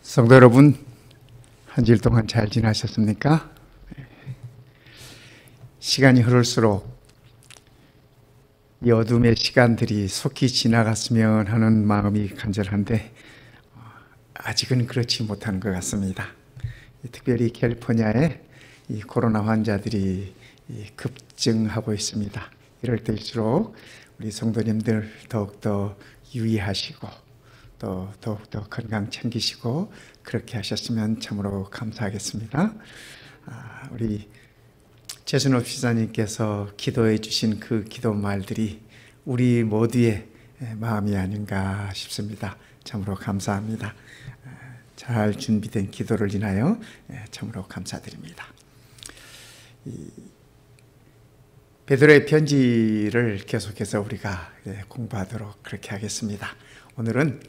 성도 여러분, 한 주일 동안 잘 지나셨습니까? 시간이 흐를수록 이 어둠의 시간들이 속히 지나갔으면 하는 마음이 간절한데 아직은 그렇지 못한 것 같습니다. 특별히 캘리포니아에 이 코로나 환자들이 급증하고 있습니다. 이럴 때일수록 우리 성도님들 더욱더 유의하시고 또 더욱더 건강 챙기시고 그렇게 하셨으면 참으로 감사하겠습니다. 우리 최순호 지사님께서 기도해 주신 그 기도 말들이 우리 모두의 마음이 아닌가 싶습니다. 참으로 감사합니다. 잘 준비된 기도를 인하여 참으로 감사드립니다. 베드로의 편지를 계속해서 우리가 공부하도록 그렇게 하겠습니다. 오늘은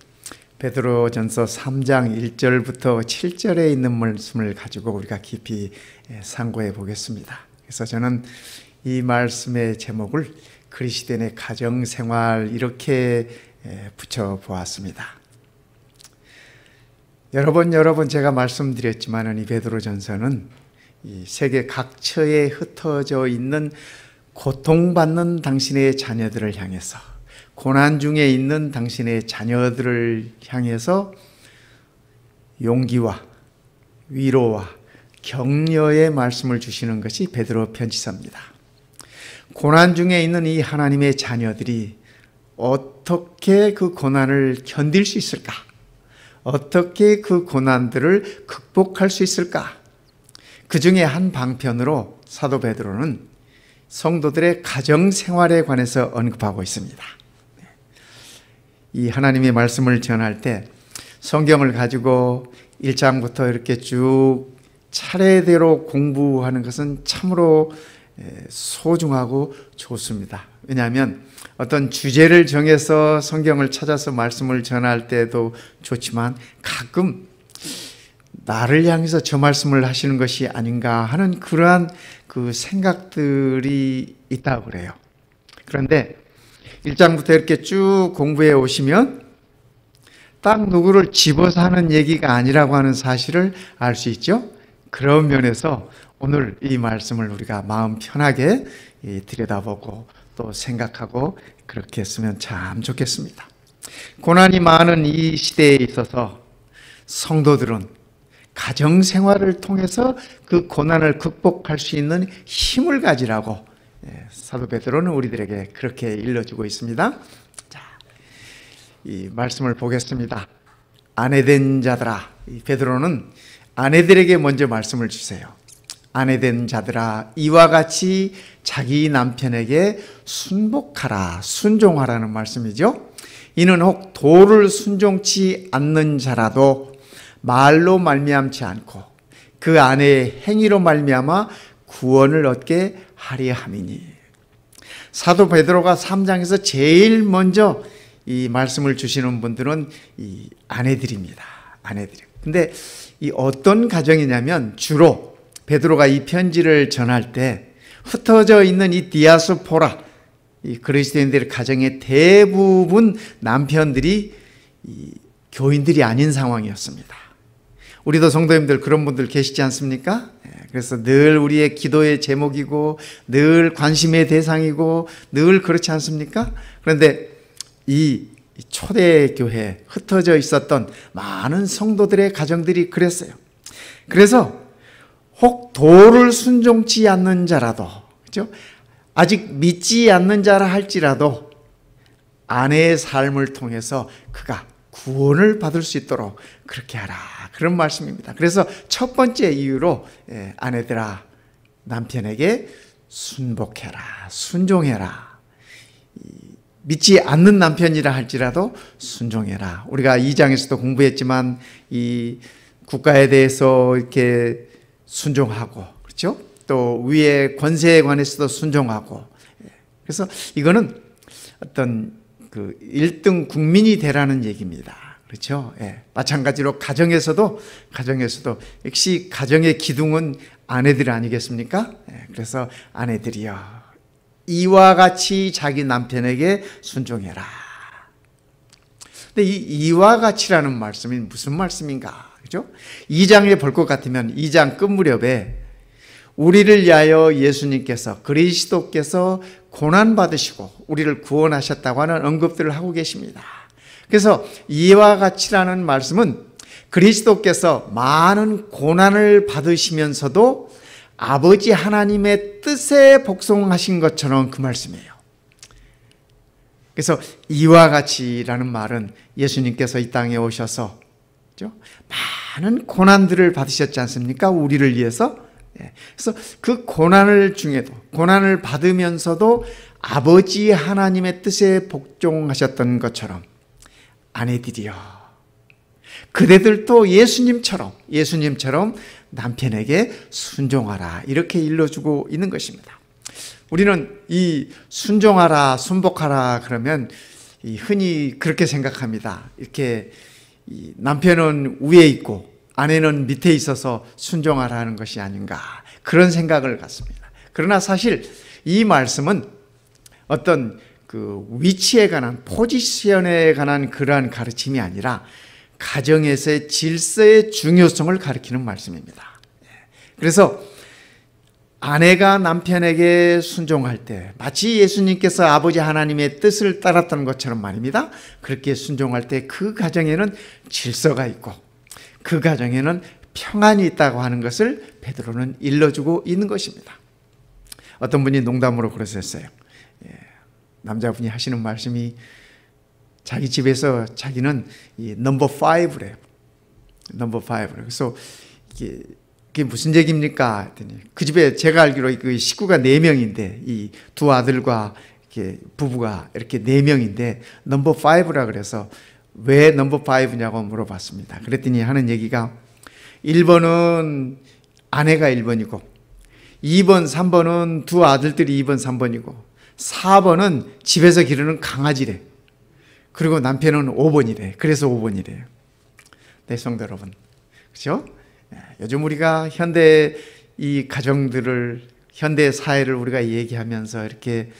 베드로전서 3장 1절부터 7절에 있는 말씀을 가지고 우리가 깊이 상고해 보겠습니다. 그래서 저는 이 말씀의 제목을 그리스도인의 가정생활 이렇게 붙여보았습니다. 여러 번 제가 말씀드렸지만 이 베드로전서는 이 세계 각처에 흩어져 있는 고통받는 당신의 자녀들을 향해서, 고난 중에 있는 당신의 자녀들을 향해서 용기와 위로와 격려의 말씀을 주시는 것이 베드로 편지서입니다. 고난 중에 있는 이 하나님의 자녀들이 어떻게 그 고난을 견딜 수 있을까? 어떻게 그 고난들을 극복할 수 있을까? 그 중에 한 방편으로 사도 베드로는 성도들의 가정 생활에 관해서 언급하고 있습니다. 이 하나님의 말씀을 전할 때 성경을 가지고 1장부터 이렇게 쭉 차례대로 공부하는 것은 참으로 소중하고 좋습니다. 왜냐하면 어떤 주제를 정해서 성경을 찾아서 말씀을 전할 때도 좋지만 가끔 나를 향해서 저 말씀을 하시는 것이 아닌가 하는 그러한 그 생각들이 있다고 그래요. 그런데 1장부터 이렇게 쭉 공부해 오시면 딱 누구를 집어서 하는 얘기가 아니라고 하는 사실을 알 수 있죠. 그런 면에서 오늘 이 말씀을 우리가 마음 편하게 들여다보고 또 생각하고 그렇게 했으면 참 좋겠습니다. 고난이 많은 이 시대에 있어서 성도들은 가정생활을 통해서 그 고난을 극복할 수 있는 힘을 가지라고 사도 베드로는 우리들에게 그렇게 일러주고 있습니다. 자, 이 말씀을 보겠습니다. 아내된 자들아, 베드로는 아내들에게 먼저 말씀을 주세요. 아내된 자들아, 이와 같이 자기 남편에게 순복하라, 순종하라는 말씀이죠. 이는 혹 도를 순종치 않는 자라도 말로 말미암지 않고 그 아내의 행위로 말미암아 구원을 얻게 하려 함이니. 사도 베드로가 3장에서 제일 먼저 이 말씀을 주시는 분들은 이 아내들입니다. 아내들. 근데 이 어떤 가정이냐면 주로 베드로가 이 편지를 전할 때 흩어져 있는 이 디아스포라, 이 그리스도인들의 가정의 대부분 남편들이 이 교인들이 아닌 상황이었습니다. 우리도 성도님들 그런 분들 계시지 않습니까? 그래서 늘 우리의 기도의 제목이고 늘 관심의 대상이고 늘 그렇지 않습니까? 그런데 이 초대교회에 흩어져 있었던 많은 성도들의 가정들이 그랬어요. 그래서 혹 도를 순종치 않는 자라도, 그렇죠? 아직 믿지 않는 자라 할지라도 아내의 삶을 통해서 그가 구원을 받을 수 있도록 그렇게 하라, 그런 말씀입니다. 그래서 첫 번째 이유로 아내들아, 남편에게 순복해라, 순종해라. 믿지 않는 남편이라 할지라도 순종해라. 우리가 2장에서도 공부했지만 이 국가에 대해서 이렇게 순종하고, 그렇죠? 또 위의 권세에 관해서도 순종하고. 그래서 이거는 어떤 그 1등 국민이 되라는 얘기입니다. 그렇죠? 마찬가지로 가정에서도 역시 가정의 기둥은 아내들 아니겠습니까? 그래서 아내들이여, 이와 같이 자기 남편에게 순종해라. 근데 이 이와 같이라는 말씀이 무슨 말씀인가? 그죠? 2장에 볼 것 같으면 2장 끝 무렵에 우리를 위하여 예수님께서 그리스도께서 고난받으시고 우리를 구원하셨다고 하는 언급들을 하고 계십니다. 그래서 이와 같이라는 말씀은 그리스도께서 많은 고난을 받으시면서도 아버지 하나님의 뜻에 복종하신 것처럼 그 말씀이에요. 그래서 이와 같이라는 말은 예수님께서 이 땅에 오셔서 많은 고난들을 받으셨지 않습니까? 우리를 위해서. 그래서 그 고난을 중에도 고난을 받으면서도 아버지 하나님의 뜻에 복종하셨던 것처럼 아내들이여 그대들도 예수님처럼 남편에게 순종하라 이렇게 일러주고 있는 것입니다. 우리는 이 순종하라 순복하라 그러면 흔히 그렇게 생각합니다. 이렇게 남편은 위에 있고 아내는 밑에 있어서 순종하라는 것이 아닌가 그런 생각을 갖습니다. 그러나 사실 이 말씀은 어떤 그 위치에 관한 포지션에 관한 그러한 가르침이 아니라 가정에서의 질서의 중요성을 가리키는 말씀입니다. 그래서 아내가 남편에게 순종할 때 마치 예수님께서 아버지 하나님의 뜻을 따랐던 것처럼 말입니다. 그렇게 순종할 때 그 가정에는 질서가 있고 그 가정에는 평안이 있다고 하는 것을 베드로는 일러주고 있는 것입니다. 어떤 분이 농담으로 그러셨어요. 남자분이 하시는 말씀이 자기 집에서 자기는 이 넘버 5래요. 넘버 5. 그래서 이게 무슨 얘기입니까? 했더니 그 집에 제가 알기로 그 식구가 4명인데 이 두 아들과 이렇게 부부가 이렇게 4명인데 넘버 5라 그래서 왜 넘버 5냐고 물어봤습니다. 그랬더니 하는 얘기가 1번은 아내가 1번이고 2번, 3번은 두 아들들이 2번, 3번이고 4번은 집에서 기르는 강아지래. 그리고 남편은 5번이래. 그래서 5번이래요. 네, 성도 여러분. 그렇죠? 요즘 우리가 현대 이 가정들을 현대 사회를 우리가 얘기하면서 이렇게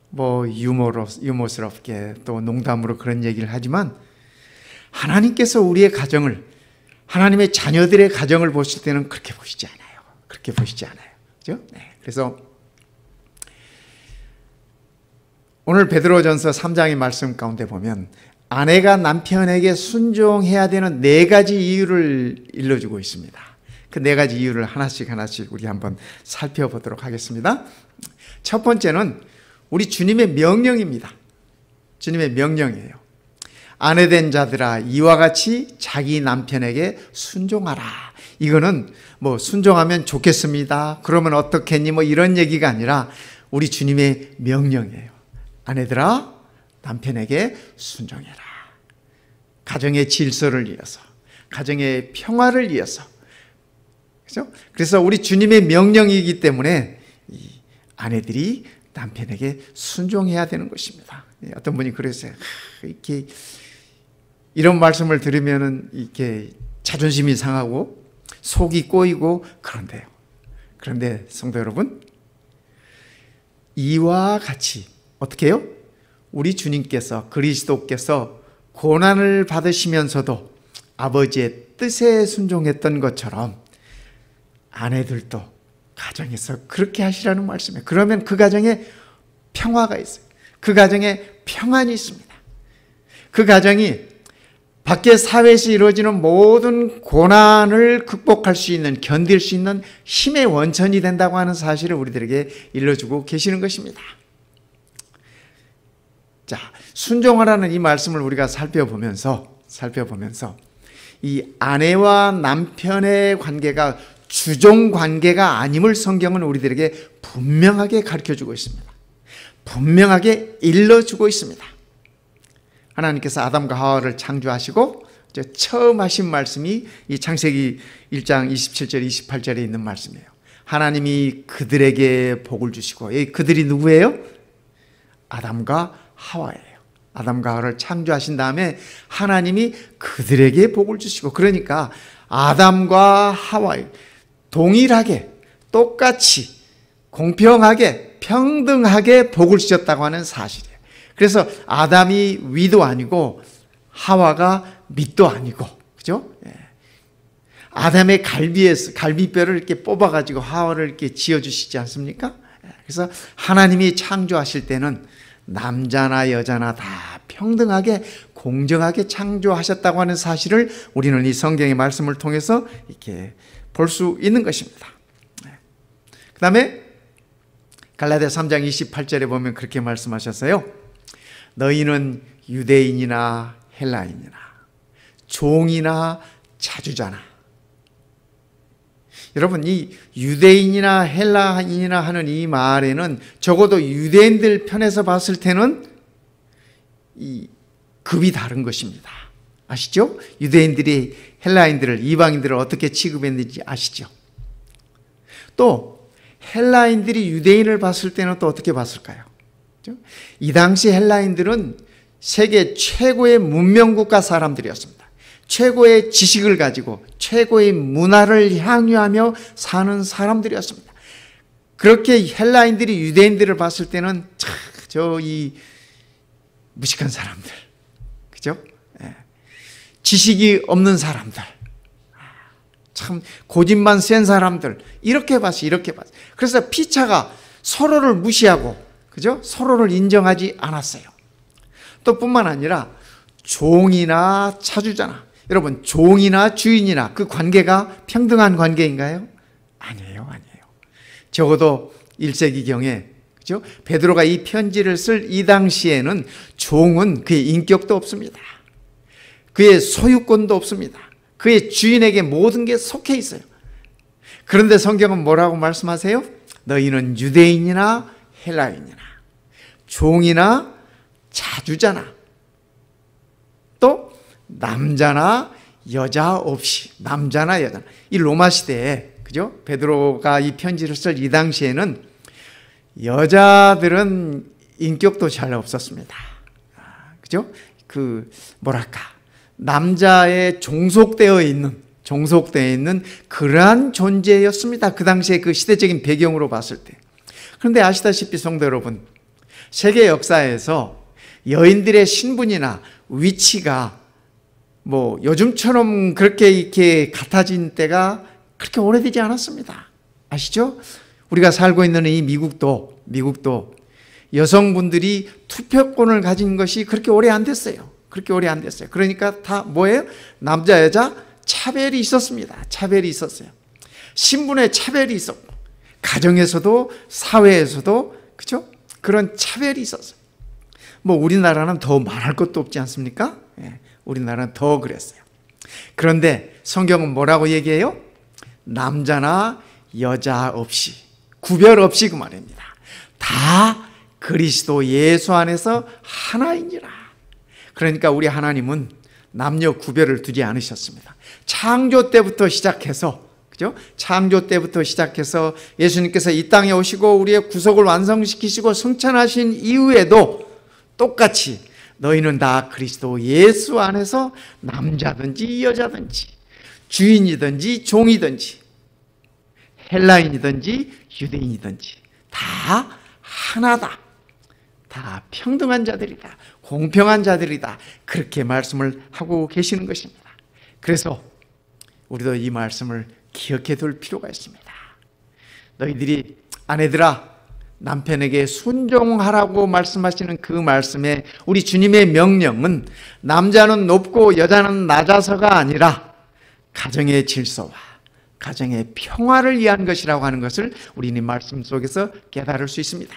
뭐 유머스럽게 또 농담으로 그런 얘기를 하지만 하나님께서 우리의 가정을 하나님의 자녀들의 가정을 보실 때는 그렇게 보시지 않아요. 그렇게 보시지 않아요. 그렇죠? 네. 그래서 오늘 베드로전서 3장의 말씀 가운데 보면 아내가 남편에게 순종해야 되는 4가지 이유를 일러주고 있습니다. 그 4가지 이유를 하나씩 우리 한번 살펴보도록 하겠습니다. 첫 번째는 우리 주님의 명령입니다. 주님의 명령이에요. 아내된 자들아 이와 같이 자기 남편에게 순종하라. 이거는 뭐 순종하면 좋겠습니다. 그러면 어떻겠니? 뭐 이런 얘기가 아니라 우리 주님의 명령이에요. 아내들아 남편에게 순종해라. 가정의 질서를 위해서, 가정의 평화를 위해서. 그렇죠? 그래서 우리 주님의 명령이기 때문에 이 아내들이 남편에게 순종해야 되는 것입니다. 어떤 분이 그랬어요. 이렇게 이런 말씀을 들으면은 이렇게 자존심이 상하고 속이 꼬이고 그런데요. 그런데 성도 여러분, 이와 같이 어떻게 해요? 우리 주님께서 그리스도께서 고난을 받으시면서도 아버지의 뜻에 순종했던 것처럼 아내들도 가정에서 그렇게 하시라는 말씀이에요. 그러면 그 가정에 평화가 있어요. 그 가정에 평안이 있습니다. 그 가정이 밖에 사회에서 이루어지는 모든 고난을 극복할 수 있는, 견딜 수 있는 힘의 원천이 된다고 하는 사실을 우리들에게 일러주고 계시는 것입니다. 자, 순종하라는 이 말씀을 우리가 살펴보면서 이 아내와 남편의 관계가 주종 관계가 아님을 성경은 우리들에게 분명하게 가르쳐주고 있습니다. 분명하게 일러주고 있습니다. 하나님께서 아담과 하와를 창조하시고 처음 하신 말씀이 이 창세기 1장 27절 28절에 있는 말씀이에요. 하나님이 그들에게 복을 주시고, 이 그들이 누구예요? 아담과 하와예요. 아담과 하와를 창조하신 다음에 하나님이 그들에게 복을 주시고, 그러니까 아담과 하와에 동일하게 똑같이 공평하게 평등하게 복을 주셨다고 하는 사실이에요. 그래서 아담이 위도 아니고 하와가 밑도 아니고, 그죠? 아담의 갈비뼈를 이렇게 뽑아가지고 하와를 이렇게 지어주시지 않습니까? 그래서 하나님이 창조하실 때는 남자나 여자나 다 평등하게 공정하게 창조하셨다고 하는 사실을 우리는 이 성경의 말씀을 통해서 이렇게 볼 수 있는 것입니다. 그 다음에 갈라디아 3장 28절에 보면 그렇게 말씀하셨어요. 너희는 유대인이나 헬라인이나 종이나 자주자나. 여러분, 이 유대인이나 헬라인이나 하는 이 말에는 적어도 유대인들 편에서 봤을 때는 이 급이 다른 것입니다. 아시죠? 유대인들이 헬라인들을, 이방인들을 어떻게 취급했는지 아시죠? 또 헬라인들이 유대인을 봤을 때는 또 어떻게 봤을까요? 이 당시 헬라인들은 세계 최고의 문명국가 사람들이었습니다. 최고의 지식을 가지고 최고의 문화를 향유하며 사는 사람들이었습니다. 그렇게 헬라인들이 유대인들을 봤을 때는 이 무식한 사람들, 그죠? 지식이 없는 사람들, 참 고집만 센 사람들, 이렇게 봤어요. 그래서 피차가 서로를 무시하고, 그죠? 서로를 인정하지 않았어요. 또 뿐만 아니라 종이나 차주자나, 여러분, 종이나 주인이나 그 관계가 평등한 관계인가요? 아니에요. 적어도 1세기경에, 그죠? 베드로가 이 편지를 쓸 이 당시에는 종은 그의 인격도 없습니다. 그의 소유권도 없습니다. 그의 주인에게 모든 게 속해 있어요. 그런데 성경은 뭐라고 말씀하세요? 너희는 유대인이나 헬라인이나 종이나 자주자나 또 남자나 여자 없이, 남자나 여자나. 이 로마 시대에, 그죠? 베드로가 이 편지를 쓸 이 당시에는 여자들은 인격도 잘 없었습니다. 그죠? 남자에 종속되어 있는 그러한 존재였습니다. 그 당시에 그 시대적인 배경으로 봤을 때. 그런데 아시다시피 성도 여러분, 세계 역사에서 여인들의 신분이나 위치가 요즘처럼 그렇게 이렇게 같아진 때가 그렇게 오래되지 않았습니다. 아시죠? 우리가 살고 있는 이 미국도 여성분들이 투표권을 가진 것이 그렇게 오래 안 됐어요. 그러니까 다 뭐예요? 남자, 여자 차별이 있었습니다. 신분의 차별이 있었고, 가정에서도 사회에서도, 그죠? 그런 차별이 있었어요. 우리나라는 더 말할 것도 없지 않습니까? 우리나라는 더 그랬어요. 그런데 성경은 뭐라고 얘기해요? 남자나 여자 없이, 구별 없이, 그 말입니다. 다 그리스도 예수 안에서 하나이니라. 그러니까 우리 하나님은 남녀 구별을 두지 않으셨습니다. 창조 때부터 시작해서, 그죠? 창조 때부터 시작해서 예수님께서 이 땅에 오시고 우리의 구속을 완성시키시고 승천하신 이후에도 똑같이 너희는 다 그리스도 예수 안에서 남자든지 여자든지 주인이든지 종이든지 헬라인이든지 유대인이든지 다 하나다. 다 평등한 자들이다. 공평한 자들이다. 그렇게 말씀을 하고 계시는 것입니다. 그래서 우리도 이 말씀을 기억해 둘 필요가 있습니다. 너희들이 아내들아 남편에게 순종하라고 말씀하시는 그 말씀에 우리 주님의 명령은 남자는 높고 여자는 낮아서가 아니라 가정의 질서와 가정의 평화를 위한 것이라고 하는 것을 우리는 이 말씀 속에서 깨달을 수 있습니다.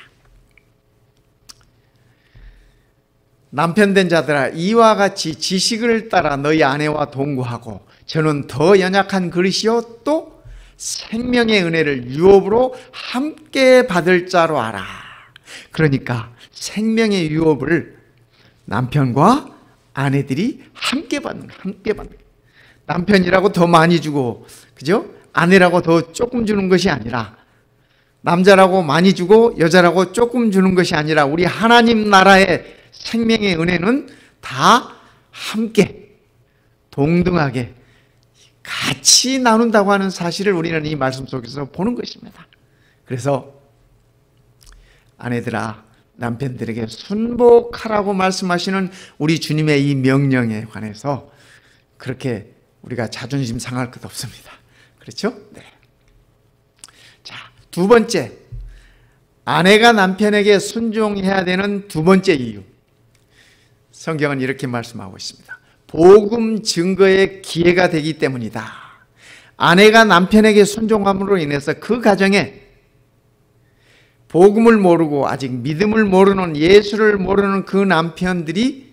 남편 된 자들아 이와 같이 지식을 따라 너희 아내와 동거하고 저는 더 연약한 그릇이요 또 생명의 은혜를 유업으로 함께 받을 자로 알아. 그러니까 생명의 유업을 남편과 아내들이 함께 받는. 남편이라고 더 많이 주고, 그죠? 아내라고 더 조금 주는 것이 아니라, 남자라고 많이 주고 여자라고 조금 주는 것이 아니라 우리 하나님 나라의 생명의 은혜는 다 함께 동등하게 같이 나눈다고 하는 사실을 우리는 이 말씀 속에서 보는 것입니다. 그래서 아내들아 남편들에게 순복하라고 말씀하시는 우리 주님의 이 명령에 관해서 그렇게 우리가 자존심 상할 것 없습니다. 그렇죠? 네. 자, 두 번째, 아내가 남편에게 순종해야 되는 두 번째 이유. 성경은 이렇게 말씀하고 있습니다. 복음 증거의 기회가 되기 때문이다. 아내가 남편에게 순종함으로 인해서 그 가정에 복음을 모르고 아직 믿음을 모르는, 예수를 모르는 그 남편들이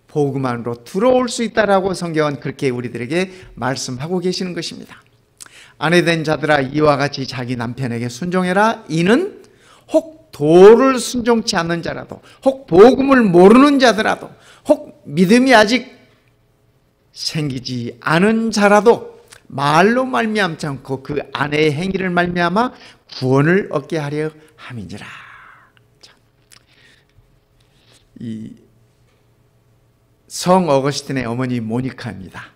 복음 안으로 들어올 수 있다라고 성경은 그렇게 우리들에게 말씀하고 계시는 것입니다. 아내된 자들아, 이와 같이 자기 남편에게 순종해라. 이는 혹 도를 순종치 않는 자라도, 혹 복음을 모르는 자들아도, 혹 믿음이 아직 생기지 않은 자라도 말로 말미암지 않고 그 아내의 행위를 말미암아 구원을 얻게 하려 함이니라. 이 성 어거스틴의 어머니 모니카입니다.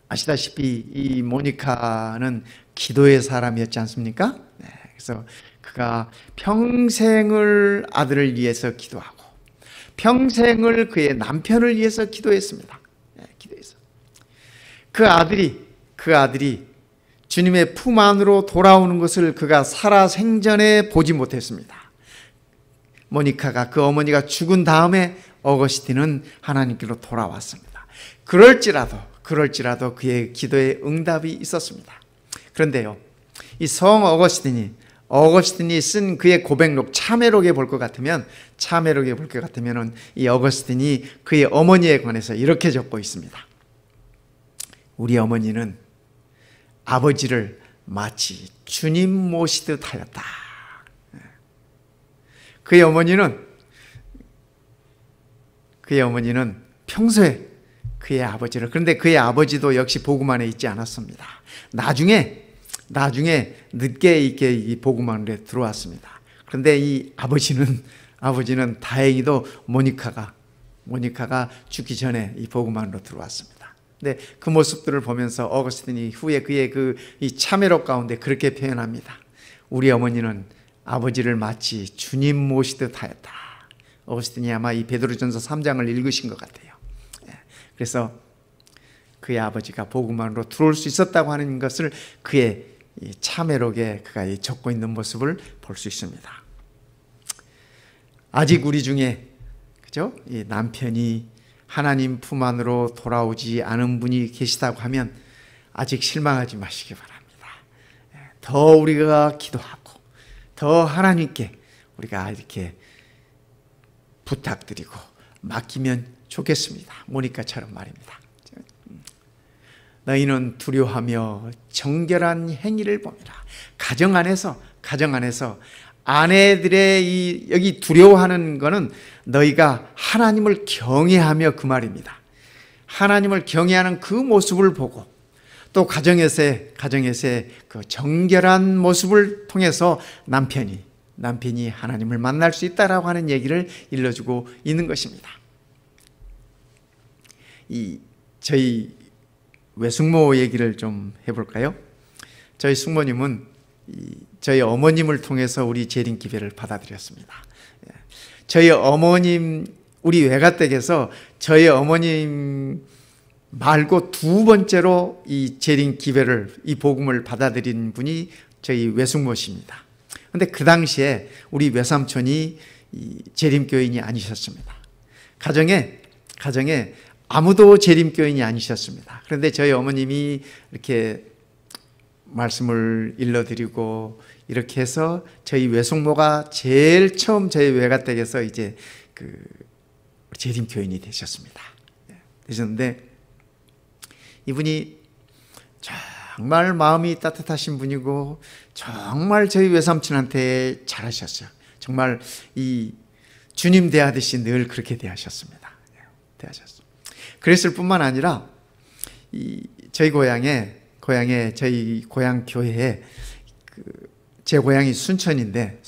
아시다시피 이 모니카는 기도의 사람이었지 않습니까? 그래서 그가 평생을 아들을 위해서 기도하고 평생을 그의 남편을 위해서 기도했습니다. 기도해서 그 아들이 주님의 품 안으로 돌아오는 것을 그가 살아생전에 보지 못했습니다. 모니카가, 그 어머니가 죽은 다음에 어거스틴은 하나님께로 돌아왔습니다. 그럴지라도 그의 기도에 응답이 있었습니다. 그런데요, 이 성 어거스틴이 쓴 그의 고백록 참회록에 볼 것 같으면 이 어거스틴이 그의 어머니에 관해서 이렇게 적고 있습니다. 우리 어머니는 아버지를 마치 주님 모시듯 하였다. 그의 어머니는 평소에 그의 아버지를, 그런데 그의 아버지도 역시 복음 안에 있지 않았습니다. 나중에 늦게 이렇게 이 복음 안에 들어왔습니다. 그런데 이 아버지는 다행히도 모니카가 죽기 전에 이 복음 안으로 들어왔습니다. 근데 그 모습들을 보면서 어거스틴이 후에 그의 이 참회록 가운데 그렇게 표현합니다. 우리 어머니는 아버지를 마치 주님 모시듯 하였다. 어거스틴이 아마 이 베드로전서 3장을 읽으신 것 같아요. 그래서 그의 아버지가 복음 안으로 들어올 수 있었다고 하는 것을 그의 참회록에 그가 적고 있는 모습을 볼 수 있습니다. 아직 우리 중에 그죠? 이 남편이 하나님 품 안으로 돌아오지 않은 분이 계시다고 하면 아직 실망하지 마시기 바랍니다. 더 우리가 기도하고 더 하나님께 우리가 이렇게 부탁드리고 맡기면 좋겠습니다. 모니카처럼 말입니다. 너희는 두려워하며 정결한 행위를 봅니다. 가정 안에서 아내들의 여기 두려워하는 것은 너희가 하나님을 경외하며 그 말입니다. 하나님을 경외하는 그 모습을 보고 또 가정에서의 그 정결한 모습을 통해서 남편이 하나님을 만날 수 있다라고 하는 얘기를 일러주고 있는 것입니다. 저희 외숙모 얘기를 좀 해볼까요? 저희 숙모님은 저희 어머님을 통해서 우리 재림 기회를 받아들였습니다. 저희 어머님, 우리 외가댁에서 저희 어머님 말고 두 번째로 이 재림 기회를, 이 복음을 받아들인 분이 저희 외숙모십니다. 그런데 그 당시에 우리 외삼촌이 재림교인이 아니셨습니다. 가정에 아무도 재림교인이 아니셨습니다. 그런데 저희 어머님이 이렇게 말씀을 일러드리고 이렇게 해서 저희 외숙모가 제일 처음 저희 외가댁에서 이제 재림교인이 되셨습니다. 되셨는데 이분이 정말 마음이 따뜻하신 분이고 정말 저희 외삼촌한테 잘하셨어요. 정말 이 주님 대하듯이 늘 그렇게 대하셨습니다. 그랬을 뿐만 아니라 저희 고향에 저희 고향 교회에 제 고향이 순천인데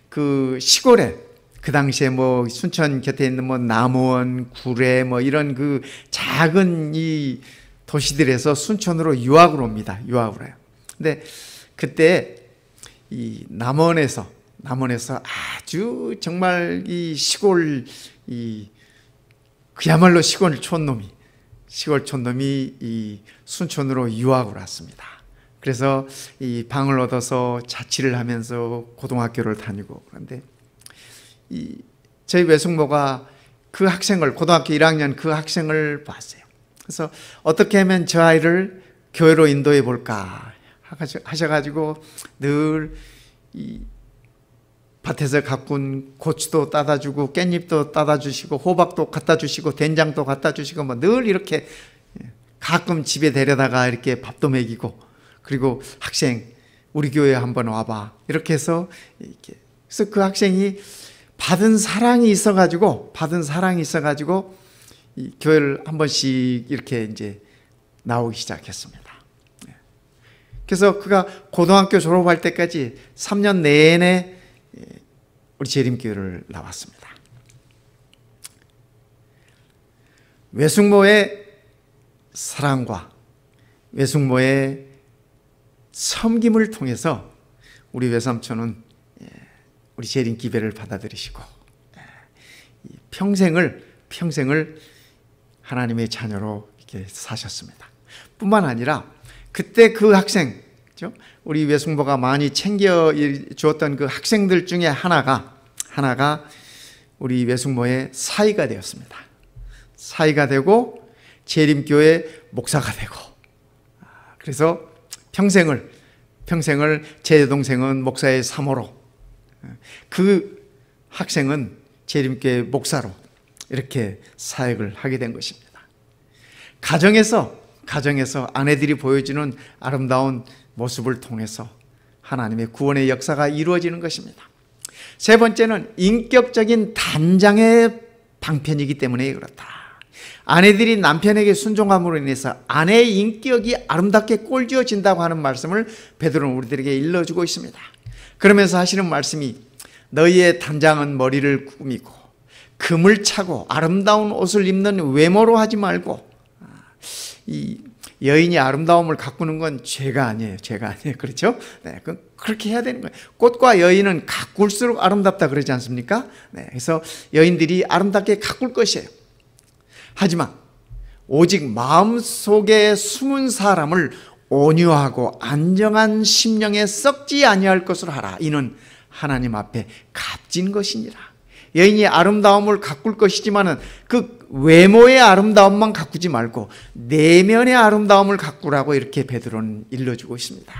그 시골에 그 당시에 뭐 순천 곁에 있는 뭐 남원, 구례 뭐 이런 그 작은 이 도시들에서 순천으로 유학을 옵니다. 유학을 해요. 근데 그때 이 남원에서 아주 정말 이 시골 이 그야말로 시골 촌놈이 이 순천으로 유학을 왔습니다. 그래서 이 방을 얻어서 자취를 하면서 고등학교를 다니고, 그런데 저희 외숙모가 그 학생을, 고등학교 1학년 그 학생을 봤어요. 그래서 어떻게 하면 저 아이를 교회로 인도해 볼까 하셔가지고 늘 이 밭에서 가꾼 고추도 따다 주고 깻잎도 따다 주시고 호박도 갖다 주시고 된장도 갖다 주시고 뭐 늘 이렇게, 가끔 집에 데려다가 이렇게 밥도 먹이고, 그리고 학생 우리 교회에 한번 와봐 이렇게 해서 이렇게. 그래서 그 학생이 받은 사랑이 있어가지고 이 교회를 한 번씩 이렇게 이제 나오기 시작했습니다. 그래서 그가 고등학교 졸업할 때까지 3년 내내 우리 재림교회를 나왔습니다. 외숙모의 사랑과 외숙모의 섬김을 통해서 우리 외삼촌은 우리 재림 기배를 받아들이시고 평생을 하나님의 자녀로 이렇게 사셨습니다. 뿐만 아니라 그때 그 학생, 우리 외숙모가 많이 챙겨 주었던 그 학생들 중에 하나가 우리 외숙모의 사위가 되었습니다. 사위가 되고 재림교회 목사가 되고, 그래서 평생을 제 동생은 목사의 사모로, 그 학생은 재림교회 목사로 이렇게 사역을 하게 된 것입니다. 가정에서 아내들이 보여주는 아름다운 모습을 통해서 하나님의 구원의 역사가 이루어지는 것입니다. 세 번째는 인격적인 단장의 방편이기 때문에 그렇다. 아내들이 남편에게 순종함으로 인해서 아내의 인격이 아름답게 꼴지어진다고 하는 말씀을 베드로는 우리들에게 일러주고 있습니다. 그러면서 하시는 말씀이, 너희의 단장은 머리를 꾸미고 금을 차고 아름다운 옷을 입는 외모로 하지 말고. 이 여인이 아름다움을 가꾸는 건 죄가 아니에요. 그렇죠? 네, 그렇게 해야 되는 거예요. 꽃과 여인은 가꿀수록 아름답다 그러지 않습니까? 네, 그래서 여인들이 아름답게 가꿀 것이에요. 하지만 오직 마음속에 숨은 사람을 온유하고 안정한 심령에 썩지 아니할 것으로 하라. 이는 하나님 앞에 값진 것이니라. 여인이 아름다움을 가꿀 것이지만은 그 외모의 아름다움만 가꾸지 말고 내면의 아름다움을 가꾸라고 이렇게 베드로는 일러주고 있습니다.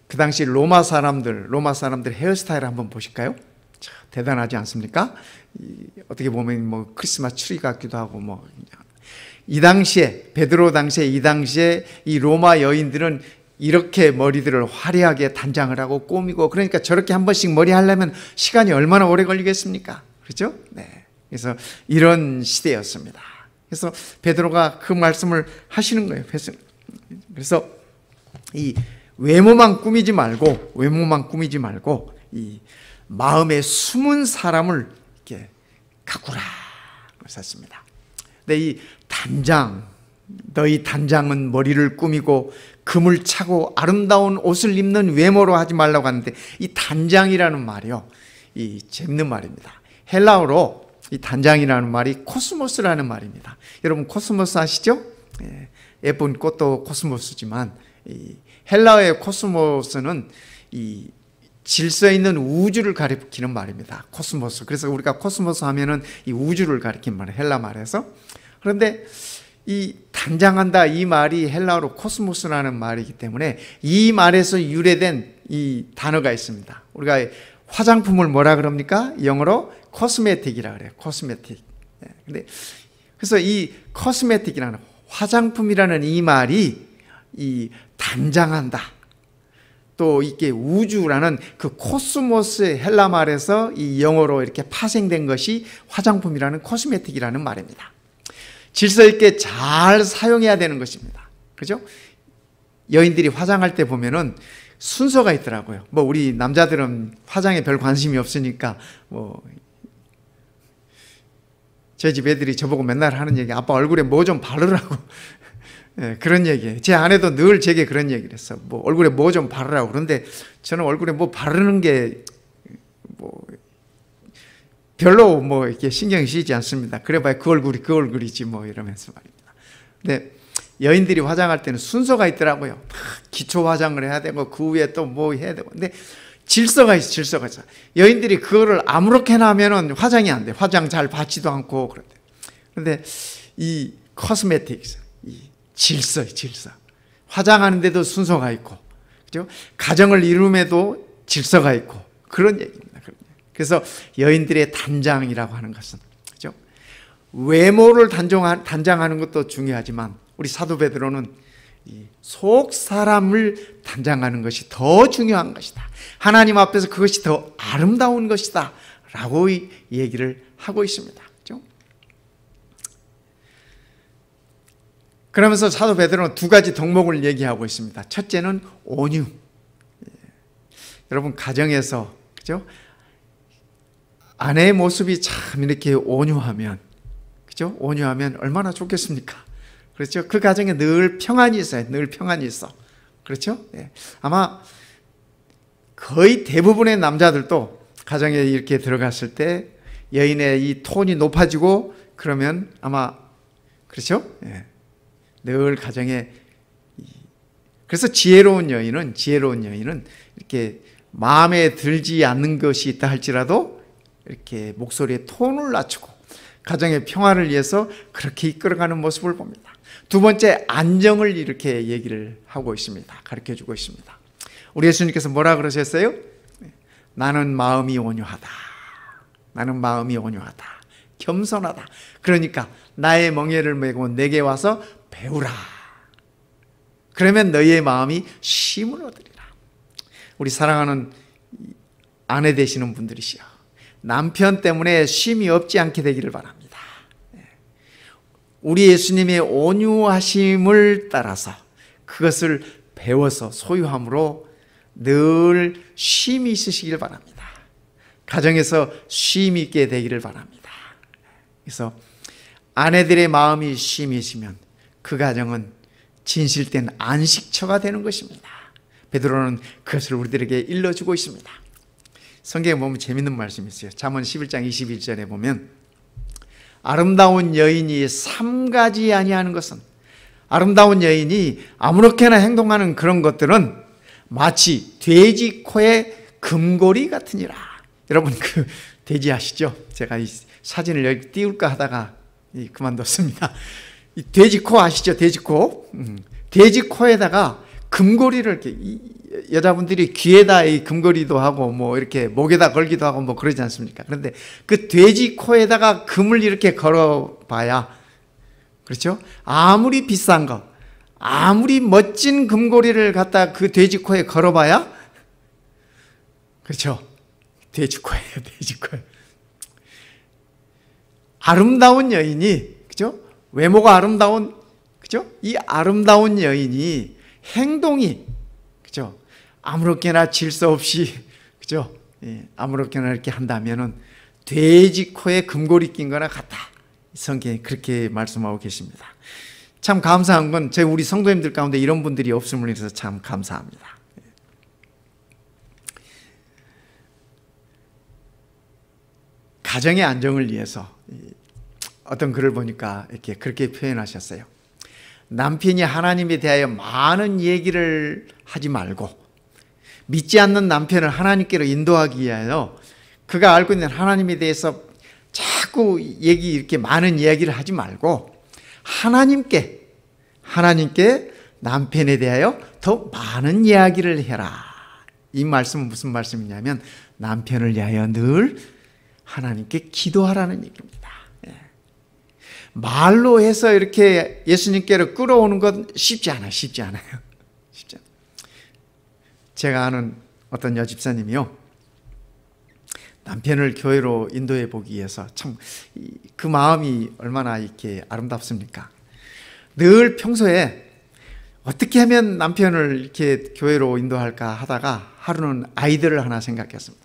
그 당시 로마 사람들 헤어스타일을 한번 보실까요? 참 대단하지 않습니까? 어떻게 보면 뭐 크리스마스 트리 같기도 하고 이 당시에 이 로마 여인들은 이렇게 머리들을 화려하게 단장을 하고 꾸미고, 그러니까 저렇게 한 번씩 머리 하려면 시간이 얼마나 오래 걸리겠습니까? 그렇죠? 네. 그래서 이런 시대였습니다. 그래서 베드로가 그 말씀을 하시는 거예요. 그래서 이 외모만 꾸미지 말고 이 마음에 숨은 사람을 이렇게 가꾸라 그랬습니다. 근데 이 너희 단장은 머리를 꾸미고 금을 차고 아름다운 옷을 입는 외모로 하지 말라고 하는데, 이 단장이라는 말이요, 이 재밌는 말입니다. 헬라어로 이 단장이라는 말이 코스모스라는 말입니다. 여러분 코스모스 아시죠? 예쁜 꽃도 코스모스지만 이 헬라어의 코스모스는 이 질서 있는 우주를 가리키는 말입니다. 코스모스. 그래서 우리가 코스모스 하면은 이 우주를 가리키는 말이에요. 헬라 말에서. 그런데 이 단장한다 이 말이 헬라어로 코스모스라는 말이기 때문에 이 말에서 유래된 이 단어가 있습니다. 우리가 화장품을 뭐라 그럽니까? 영어로 코스메틱이라 그래요. 코스메틱. 근데 그래서 이 코스메틱이라는 화장품이라는 이 말이 이 단장한다, 또 이게 우주라는 그 코스모스 헬라 말에서 이 영어로 이렇게 파생된 것이 화장품이라는 코스메틱이라는 말입니다. 질서 있게 잘 사용해야 되는 것입니다. 그죠? 여인들이 화장할 때 보면은 순서가 있더라고요. 뭐 우리 남자들은 화장에 별 관심이 없으니까 뭐 저희 집 애들이 저보고 맨날 하는 얘기, 아빠 얼굴에 뭐 좀 바르라고. 네, 그런 얘기. 제 아내도 늘 제게 그런 얘기를 했어. 뭐 얼굴에 뭐 좀 바르라고. 그런데 저는 얼굴에 뭐 바르는 게 뭐 별로 뭐 이렇게 신경이 쓰이지 않습니다. 그래봐야 그 얼굴이 그 얼굴이지 뭐 이러면서 말입니다. 근데 여인들이 화장할 때는 순서가 있더라고요. 기초 화장을 해야 되고 그 위에 또 뭐 해야 되고. 근데 질서가 있어, 질서가 있어. 여인들이 그거를 아무렇게나 하면은 화장이 안 돼. 화장 잘 받지도 않고 그런데. 그런데 이 코스메틱스, 이 질서. 화장하는데도 순서가 있고, 그죠? 가정을 이룸에도 질서가 있고 그런 얘기입니다. 그래서 여인들의 단장이라고 하는 것은, 그죠? 외모를 단장하는 것도 중요하지만 우리 사도 베드로는 속 사람을 단장하는 것이 더 중요한 것이다. 하나님 앞에서 그것이 더 아름다운 것이다 라고 얘기를 하고 있습니다. 그렇죠? 그러면서 사도 베드로는 두 가지 덕목을 얘기하고 있습니다. 첫째는 온유. 여러분 가정에서, 그죠? 아내의 모습이 참 이렇게 온유하면, 그죠? 온유하면 얼마나 좋겠습니까? 그렇죠? 그 가정에 늘 평안이 있어요. 늘 평안이 있어. 그렇죠? 네. 아마 거의 대부분의 남자들도 가정에 이렇게 들어갔을 때 여인의 이 톤이 높아지고 그러면 아마, 그렇죠? 네. 늘 가정에. 그래서 지혜로운 여인은 이렇게 마음에 들지 않는 것이 있다 할지라도 이렇게 목소리의 톤을 낮추고 가정의 평화를 위해서 그렇게 이끌어가는 모습을 봅니다. 두 번째, 안정을 이렇게 얘기를 하고 있습니다. 가르쳐주고 있습니다. 우리 예수님께서 뭐라 그러셨어요? 나는 마음이 온유하다. 나는 마음이 온유하다. 겸손하다. 그러니까 나의 멍에를 메고 내게 와서 배우라. 그러면 너희의 마음이 쉼을 얻으리라. 우리 사랑하는 아내 되시는 분들이시여, 남편 때문에 쉼이 없지 않게 되기를 바랍니다. 우리 예수님의 온유하심을 따라서 그것을 배워서 소유함으로 늘 쉼이 있으시길 바랍니다. 가정에서 쉼이 있게 되기를 바랍니다. 그래서 아내들의 마음이 쉼이 있으면 그 가정은 진실된 안식처가 되는 것입니다. 베드로는 그것을 우리들에게 일러주고 있습니다. 성경에 보면 재밌는 말씀이 있어요. 잠언 11장 21절에 보면 아름다운 여인이 삼가지 아니하는 것은, 아름다운 여인이 아무렇게나 행동하는 그런 것들은 마치 돼지 코에 금고리 같으니라. 여러분 그 돼지 아시죠? 제가 이 사진을 여기 띄울까 하다가 그만뒀습니다. 이 돼지 코 아시죠? 돼지 코. 돼지 코에다가 금고리를 이렇게, 여자분들이 귀에다 이 금고리도 하고 뭐 이렇게 목에다 걸기도 하고 뭐 그러지 않습니까? 그런데 그 돼지 코에다가 금을 이렇게 걸어봐야, 그렇죠? 아무리 비싼 거, 아무리 멋진 금고리를 갖다 그 돼지 코에 걸어봐야, 그렇죠? 돼지 코예요, 돼지 코에. 아름다운 여인이, 그죠? 외모가 아름다운, 그죠? 이 아름다운 여인이 행동이, 그죠? 아무렇게나 질서 없이, 그죠? 예, 아무렇게나 이렇게 한다면은 돼지 코에 금고리 낀 거나 같다. 성경에 그렇게 말씀하고 계십니다. 참 감사한 건 우리 성도님들 가운데 이런 분들이 없음을 인해서 참 감사합니다. 가정의 안정을 위해서 어떤 글을 보니까 이렇게 그렇게 표현하셨어요. 남편이 하나님에 대하여 많은 얘기를 하지 말고 믿지 않는 남편을 하나님께로 인도하기 위하여 그가 알고 있는 하나님에 대해서 자꾸 이렇게 많은 이야기를 하지 말고 하나님께 남편에 대하여 더 많은 이야기를 해라. 이 말씀은 무슨 말씀이냐면 남편을 위하여 늘 하나님께 기도하라는 얘기입니다. 말로 해서 이렇게 예수님께로 끌어오는 건 쉽지 않아요. 제가 아는 어떤 여집사님이요, 남편을 교회로 인도해 보기 위해서 참 그 마음이 얼마나 이렇게 아름답습니까? 늘 평소에 어떻게 하면 남편을 이렇게 교회로 인도할까 하다가 하루는 아이디어를 하나 생각했습니다.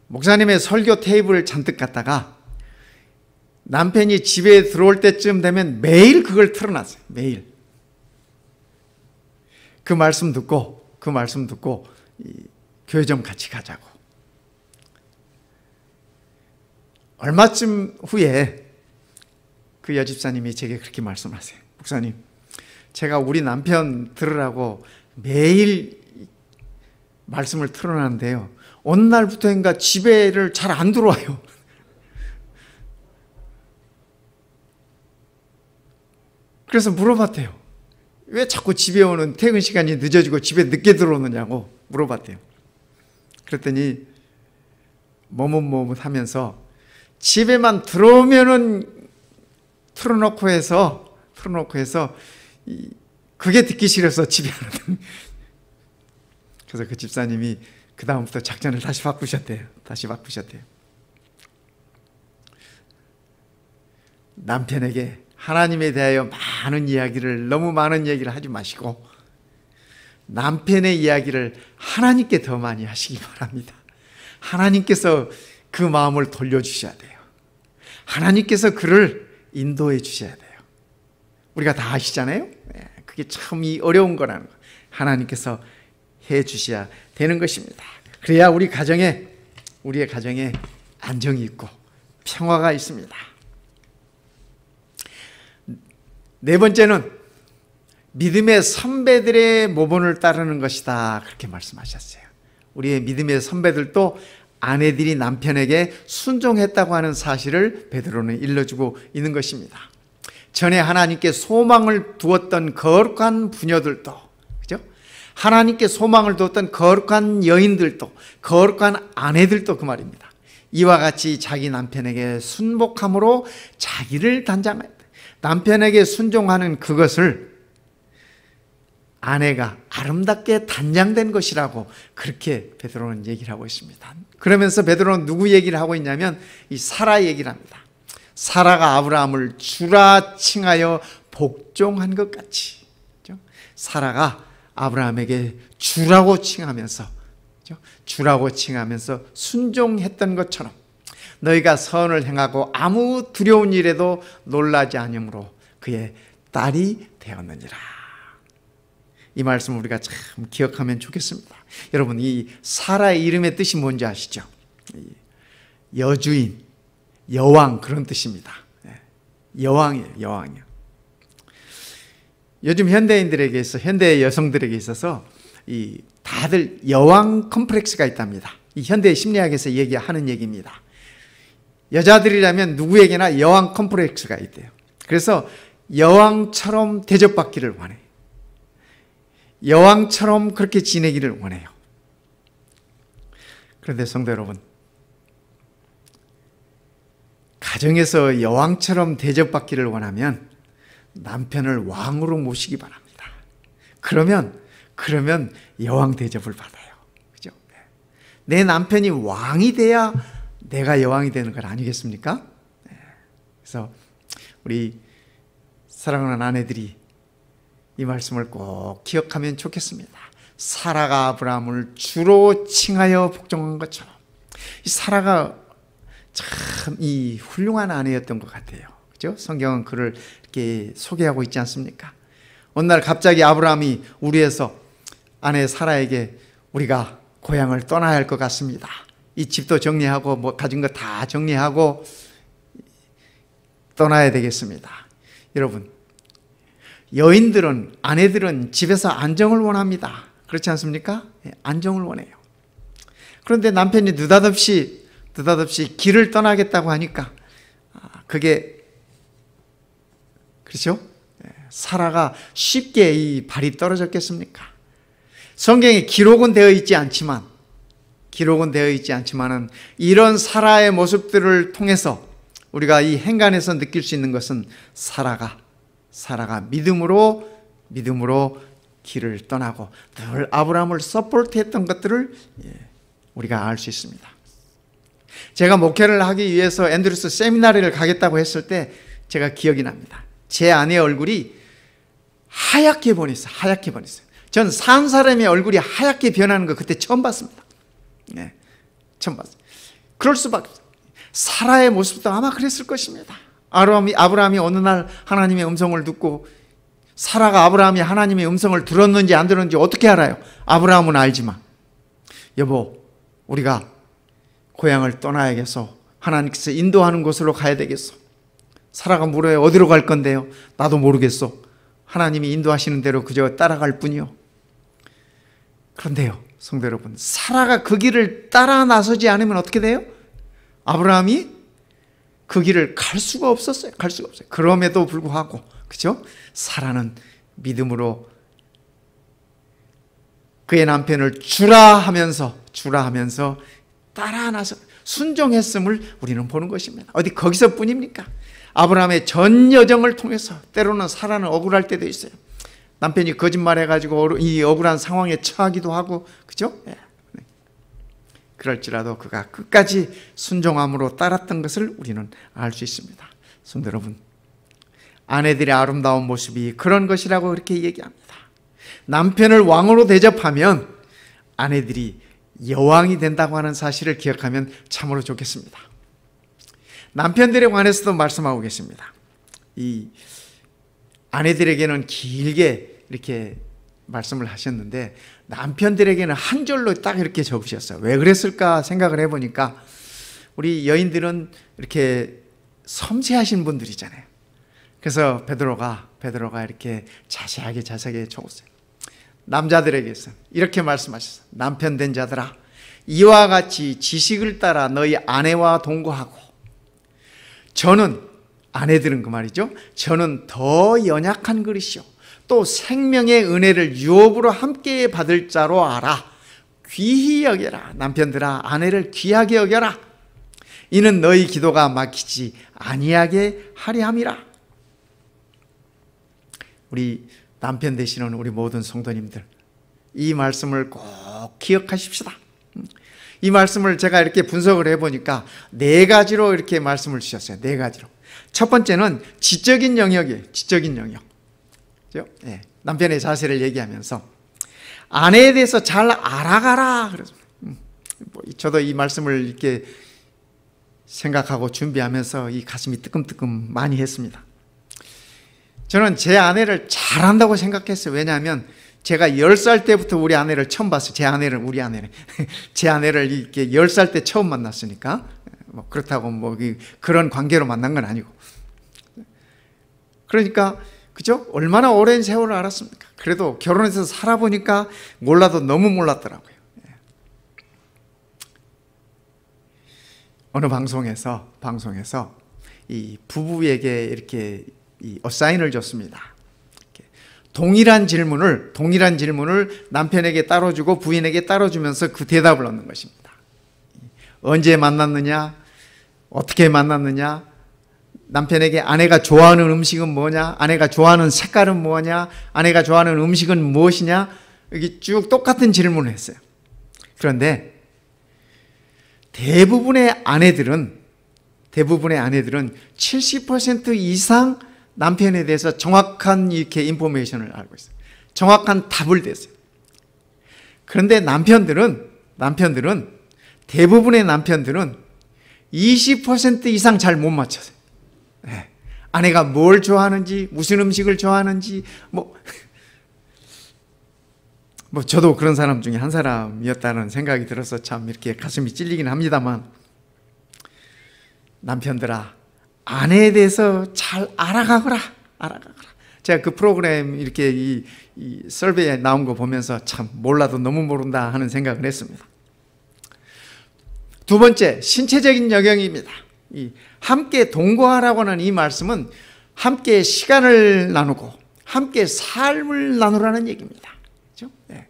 목사님의 설교 테이블을 잔뜩 갖다가 남편이 집에 들어올 때쯤 되면 매일 그걸 틀어놨어요. 매일. 그 말씀 듣고 교회 좀 같이 가자고. 얼마쯤 후에 그 여집사님이 제게 그렇게 말씀하세요. 목사님, 제가 우리 남편 들으라고 매일 말씀을 틀어놨는데요, 어느 날부터인가 집에를 잘 안 들어와요. 그래서 물어봤대요. 왜 자꾸 집에 오는 퇴근 시간이 늦어지고 집에 늦게 들어오느냐고 물어봤대요. 그랬더니 머뭇머뭇 하면서 집에만 들어오면은 틀어놓고 해서 그게 듣기 싫어서 집에 안 오는. 그래서 그 집사님이 그 다음부터 작전을 다시 바꾸셨대요. 남편에게 하나님에 대하여 너무 많은 이야기를 하지 마시고 남편의 이야기를 하나님께 더 많이 하시기 바랍니다. 하나님께서 그 마음을 돌려주셔야 돼요. 하나님께서 그를 인도해 주셔야 돼요. 우리가 다 아시잖아요. 그게 참 어려운 거라는 거. 하나님께서 해 주셔야 되는 것입니다. 그래야 우리의 가정에 안정이 있고 평화가 있습니다. 네 번째는 믿음의 선배들의 모본을 따르는 것이다, 그렇게 말씀하셨어요. 우리의 믿음의 선배들도 아내들이 남편에게 순종했다고 하는 사실을 베드로는 일러주고 있는 것입니다. 전에 하나님께 소망을 두었던 거룩한 부녀들도, 그죠? 하나님께 소망을 두었던 거룩한 여인들도, 거룩한 아내들도 그 말입니다. 이와 같이 자기 남편에게 순복함으로 자기를 단장했다. 남편에게 순종하는 그것을 아내가 아름답게 단장된 것이라고 그렇게 베드로는 얘기를 하고 있습니다. 그러면서 베드로는 누구 얘기를 하고 있냐면 이 사라 얘기를 합니다. 사라가 아브라함을 주라 칭하여 복종한 것 같이, 그렇죠? 사라가 아브라함에게 주라고 칭하면서, 그렇죠? 주라고 칭하면서 순종했던 것처럼 너희가 선을 행하고 아무 두려운 일에도 놀라지 않으므로 그의 딸이 되었느니라. 이 말씀을 우리가 참 기억하면 좋겠습니다. 여러분, 이 사라의 이름의 뜻이 뭔지 아시죠? 여주인, 여왕, 그런 뜻입니다. 여왕이에요, 여왕이요. 요즘 현대 여성들에게 있어서 다들 여왕 컴플렉스가 있답니다. 이 현대 심리학에서 얘기하는 얘기입니다. 여자들이라면 누구에게나 여왕 컴플렉스가 있대요. 그래서 여왕처럼 대접받기를 원해요. 여왕처럼 그렇게 지내기를 원해요. 그런데 성도 여러분, 가정에서 여왕처럼 대접받기를 원하면 남편을 왕으로 모시기 바랍니다. 그러면 여왕 대접을 받아요. 그죠? 내 남편이 왕이 돼야 내가 여왕이 되는 것 아니겠습니까? 그래서 우리 사랑하는 아내들이 이 말씀을 꼭 기억하면 좋겠습니다. 사라가 아브라함을 주로 칭하여 복종한 것처럼 이 사라가 참 훌륭한 아내였던 것 같아요. 그죠? 성경은 그를 이렇게 소개하고 있지 않습니까? 어느 날 갑자기 아브라함이 우리에서 아내 사라에게 우리가 고향을 떠나야 할 것 같습니다. 이 집도 정리하고 가진 거 다 정리하고 떠나야 되겠습니다. 여러분, 여인들은, 아내들은 집에서 안정을 원합니다. 그렇지 않습니까? 안정을 원해요. 그런데 남편이 느닷없이 길을 떠나겠다고 하니까 그게, 그렇죠? 사라가 쉽게 이 발이 떨어졌겠습니까? 성경에 기록은 되어 있지 않지만은 이런 사라의 모습들을 통해서 우리가 이 행간에서 느낄 수 있는 것은 사라가 믿음으로 길을 떠나고 늘 아브라함을 서포트했던 것들을 우리가 알 수 있습니다. 제가 목회를 하기 위해서 앤드루스 세미나리를 가겠다고 했을 때 제가 기억이 납니다. 제 아내의 얼굴이 하얗게 변했어요. 전 산 사람의 얼굴이 하얗게 변하는 거 그때 처음 봤습니다. 처음 봤어요. 그럴 수밖에. 사라의 모습도 아마 그랬을 것입니다. 아브라함이 어느 날 하나님의 음성을 듣고, 사라가 아브라함이 하나님의 음성을 들었는지 안 들었는지 어떻게 알아요? 아브라함은 알지만, 여보, 우리가 고향을 떠나야겠어. 하나님께서 인도하는 곳으로 가야 되겠소. 사라가 물어요. 어디로 갈 건데요? 나도 모르겠소. 하나님이 인도하시는 대로 그저 따라갈 뿐이요. 그런데요, 성도 여러분, 사라가 그 길을 따라 나서지 않으면 어떻게 돼요? 아브라함이 그 길을 갈 수가 없었어요. 갈 수가 없어요. 그럼에도 불구하고, 그죠? 사라는 믿음으로 그의 남편을 주라 하면서 따라 나서 순종했음을 우리는 보는 것입니다. 어디 거기서 뿐입니까? 아브라함의 전 여정을 통해서 때로는 사라는 억울할 때도 있어요. 남편이 거짓말해가지고 이 억울한 상황에 처하기도 하고, 그죠? 그럴지라도 그가 끝까지 순종함으로 따랐던 것을 우리는 알 수 있습니다. 성도 여러분, 아내들의 아름다운 모습이 그런 것이라고 그렇게 얘기합니다. 남편을 왕으로 대접하면 아내들이 여왕이 된다고 하는 사실을 기억하면 참으로 좋겠습니다. 남편들에 관해서도 말씀하고 계십니다. 이 아내들에게는 길게 이렇게 말씀을 하셨는데 남편들에게는 한 줄로 딱 이렇게 적으셨어요. 왜 그랬을까 생각을 해보니까 우리 여인들은 이렇게 섬세하신 분들이잖아요. 그래서 베드로가 이렇게 자세하게 적었어요. 남자들에게서 이렇게 말씀하셨어요. 남편 된 자들아, 이와 같이 지식을 따라 너희 아내와 동거하고, 저는, 아내들은 그 말이죠, 저는 더 연약한 그릇이요 또 생명의 은혜를 유업으로 함께 받을 자로 알아. 귀히 여겨라. 남편들아, 아내를 귀하게 여겨라. 이는 너희 기도가 막히지 아니하게 하려 함이라. 우리 남편 되시는 우리 모든 성도님들, 이 말씀을 꼭 기억하십시다. 이 말씀을 제가 이렇게 분석을 해보니까 4가지로 이렇게 말씀을 주셨어요. 4가지로. 첫 번째는 지적인 영역이에요. 지적인 영역. 그죠? 네. 남편의 자세를 얘기하면서 아내에 대해서 잘 알아가라. 그래서 저도 이 말씀을 이렇게 생각하고 준비하면서 이 가슴이 뜨끔뜨끔 많이 했습니다. 저는 제 아내를 잘 안다고 생각했어요. 왜냐하면 제가 10살 때부터 우리 아내를 처음 봤어요. 제 아내를 이렇게 10살 때 처음 만났으니까, 뭐 그렇다고 뭐 그런 관계로 만난 건 아니고. 그러니까, 그죠? 얼마나 오랜 세월을 알았습니까? 그래도 결혼해서 살아보니까 몰라도 너무 몰랐더라고요. 어느 방송에서 이 부부에게 이렇게 이 어사인을 줬습니다. 동일한 질문을 남편에게 따로 주고 부인에게 따로 주면서 그 대답을 얻는 것입니다. 언제 만났느냐, 어떻게 만났느냐, 남편에게 아내가 좋아하는 음식은 뭐냐, 아내가 좋아하는 색깔은 뭐냐, 아내가 좋아하는 음식은 무엇이냐, 여기 쭉 똑같은 질문을 했어요. 그런데 대부분의 아내들은 70% 이상 남편에 대해서 정확한 이렇게 인포메이션을 알고 있어요. 정확한 답을 냈어요. 그런데 대부분의 남편들은 20% 이상 잘 못 맞췄어요. 네. 아내가 뭘 좋아하는지, 무슨 음식을 좋아하는지, 뭐 저도 그런 사람 중에 한 사람이었다는 생각이 들어서 참 이렇게 가슴이 찔리긴 합니다만, 남편들아, 아내에 대해서 잘 알아가거라. 제가 그 프로그램 이렇게 이 서베이에 나온 거 보면서 참 몰라도 너무 모른다 하는 생각을 했습니다. 두 번째, 신체적인 영역입니다. 이 함께 동거하라고 하는 이 말씀은 함께 시간을 나누고 함께 삶을 나누라는 얘기입니다. 그렇죠? 네.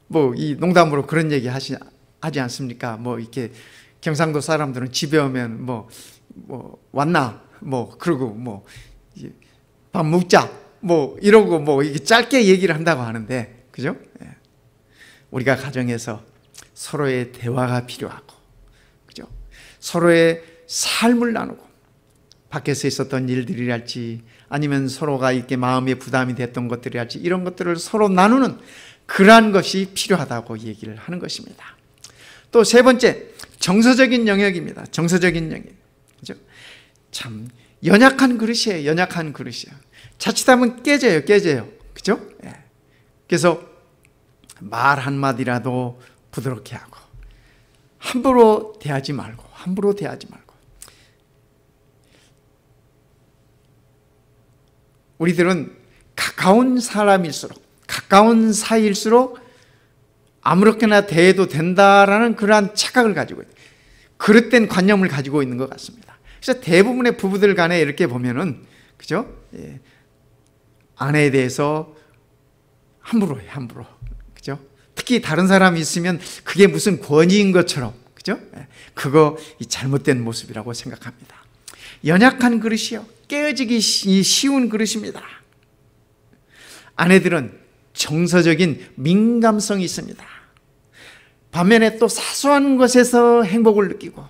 뭐 이 농담으로 그런 얘기 하지 않습니까? 뭐 이렇게 경상도 사람들은 집에 오면 뭐 왔나? 그러고 밥 먹자. 이러고 이게 짧게 얘기를 한다고 하는데, 그죠? 우리가 가정에서 서로의 대화가 필요하고, 그죠? 서로의 삶을 나누고, 밖에서 있었던 일들이랄지, 아니면 서로가 이렇게 마음에 부담이 됐던 것들이랄지, 이런 것들을 서로 나누는 그러한 것이 필요하다고 얘기를 하는 것입니다. 또 세 번째, 정서적인 영역입니다. 정서적인 영역. 그죠? 참, 연약한 그릇이에요. 자칫하면 깨져요. 그죠? 예. 그래서 말 한마디라도 부드럽게 하고, 함부로 대하지 말고, 함부로 대하지 말고. 우리들은 가까운 사람일수록, 가까운 사이일수록 아무렇게나 대해도 된다라는 그러한 착각을 가지고 있는, 그릇된 관념을 가지고 있는 것 같습니다. 그래서 대부분의 부부들 간에 이렇게 보면은, 그죠? 예. 아내에 대해서 함부로 해, 함부로. 그죠? 특히 다른 사람이 있으면 그게 무슨 권위인 것처럼, 그죠? 예. 그거 잘못된 모습이라고 생각합니다. 연약한 그릇이요, 깨어지기 쉬운 그릇입니다. 아내들은 정서적인 민감성이 있습니다. 반면에 또 사소한 것에서 행복을 느끼고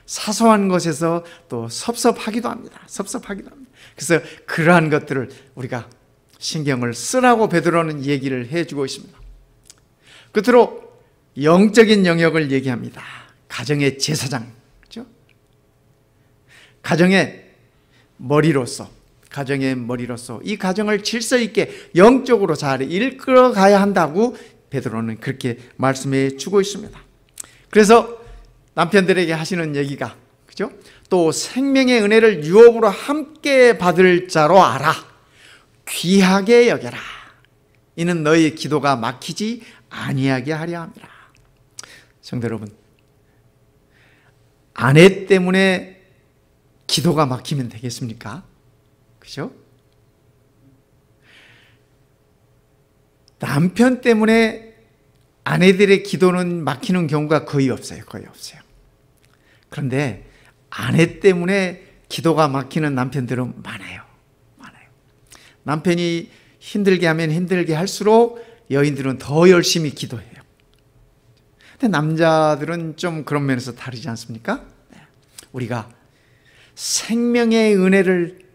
사소한 것에서 또 섭섭하기도 합니다. 섭섭하기도 합니다. 그래서 그러한 것들을 우리가 신경을 쓰라고 베드로는 얘기를 해주고 있습니다. 끝으로 영적인 영역을 얘기합니다. 가정의 제사장, 그렇죠? 가정의 머리로서 이 가정을 질서 있게 영적으로 잘 이끌어 가야 한다고 베드로는 그렇게 말씀해 주고 있습니다. 그래서 남편들에게 하시는 얘기가, 그죠? 또 생명의 은혜를 유업으로 함께 받을 자로 알아. 귀하게 여겨라. 이는 너희 기도가 막히지 아니하게 하려 함이라. 성도 여러분, 아내 때문에 기도가 막히면 되겠습니까? 그죠? 남편 때문에 아내들의 기도는 막히는 경우가 거의 없어요. 거의 없어요. 그런데 아내 때문에 기도가 막히는 남편들은 많아요. 많아요. 남편이 힘들게 하면 힘들게 할수록 여인들은 더 열심히 기도해요. 근데 남자들은 좀 그런 면에서 다르지 않습니까? 우리가 생명의 은혜를,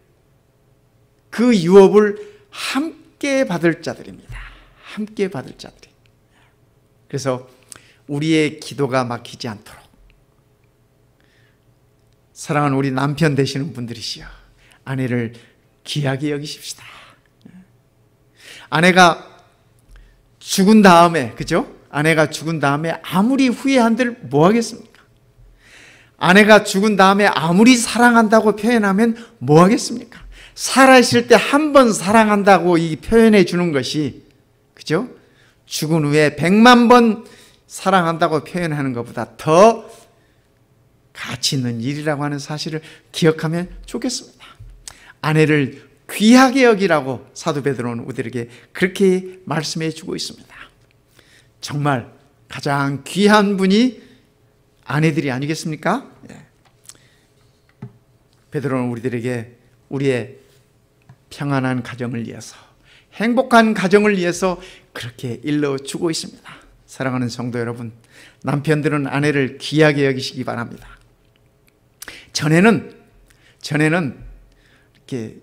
그 유업을 함께 받을 자들입니다. 함께 받을 자들이. 그래서 우리의 기도가 막히지 않도록, 사랑하는 우리 남편 되시는 분들이시여, 아내를 귀하게 여기십시다. 아내가 죽은 다음에, 그죠? 아내가 죽은 다음에 아무리 후회한들 뭐 하겠습니까? 아내가 죽은 다음에 아무리 사랑한다고 표현하면 뭐 하겠습니까? 살아있을 때 한 번 사랑한다고 이 표현해 주는 것이, 그죠? 죽은 후에 100만 번 사랑한다고 표현하는 것보다 더 가치 있는 일이라고 하는 사실을 기억하면 좋겠습니다. 아내를 귀하게 여기라고 사도 베드로는 우리에게 그렇게 말씀해 주고 있습니다. 정말 가장 귀한 분이 아내들이 아니겠습니까? 베드로는 우리들에게 우리의 평안한 가정을 위해서, 행복한 가정을 위해서 그렇게 일러주고 있습니다. 사랑하는 성도 여러분, 남편들은 아내를 귀하게 여기시기 바랍니다. 전에는 이렇게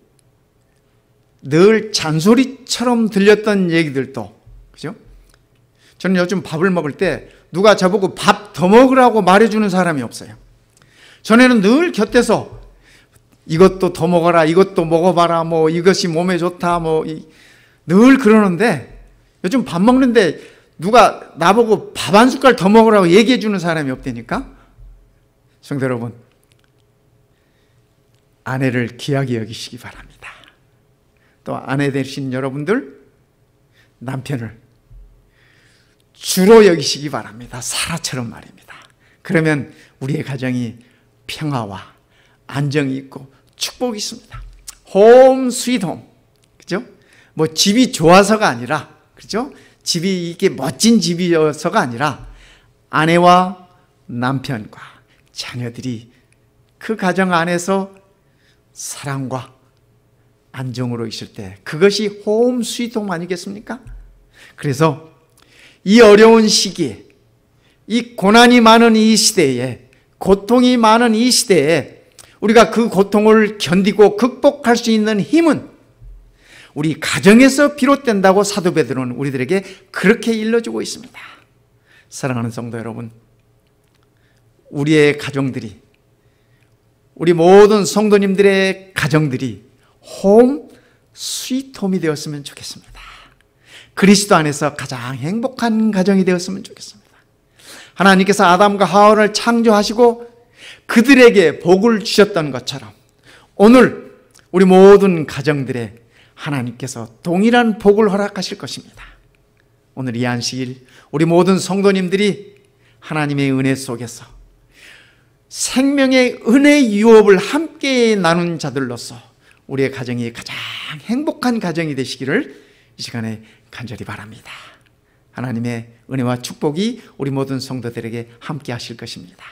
늘 잔소리처럼 들렸던 얘기들도, 그죠? 저는 요즘 밥을 먹을 때 누가 저보고 밥 더 먹으라고 말해주는 사람이 없어요. 전에는 늘 곁에서 이것도 더 먹어라, 이것도 먹어봐라, 뭐 이것이 몸에 좋다, 뭐 늘 그러는데 요즘 밥 먹는데 누가 나보고 밥 한 숟갈 더 먹으라고 얘기해 주는 사람이 없다니까? 성도 여러분, 아내를 귀하게 여기시기 바랍니다. 또 아내 되신 여러분들, 남편을 주로 여기시기 바랍니다. 사라처럼 말입니다. 그러면 우리의 가정이 평화와 안정이 있고 축복이 있습니다. 홈 스윗 홈, 그죠? 뭐 집이 좋아서가 아니라, 그죠? 집이 이게 멋진 집이어서가 아니라 아내와 남편과 자녀들이 그 가정 안에서 사랑과 안정으로 있을 때, 그것이 홈 스윗 홈 아니겠습니까? 그래서 이 어려운 시기에, 이 고난이 많은 이 시대에, 고통이 많은 이 시대에 우리가 그 고통을 견디고 극복할 수 있는 힘은 우리 가정에서 비롯된다고 사도 베드로는 우리들에게 그렇게 일러주고 있습니다. 사랑하는 성도 여러분, 우리의 가정들이, 우리 모든 성도님들의 가정들이 홈 스윗 홈이 되었으면 좋겠습니다. 그리스도 안에서 가장 행복한 가정이 되었으면 좋겠습니다. 하나님께서 아담과 하와를 창조하시고 그들에게 복을 주셨던 것처럼 오늘 우리 모든 가정들에 하나님께서 동일한 복을 허락하실 것입니다. 오늘 이 안식일 우리 모든 성도님들이 하나님의 은혜 속에서 생명의 은혜 유업을 함께 나눈 자들로서 우리의 가정이 가장 행복한 가정이 되시기를 이 시간에 간절히 바랍니다. 하나님의 은혜와 축복이 우리 모든 성도들에게 함께 하실 것입니다.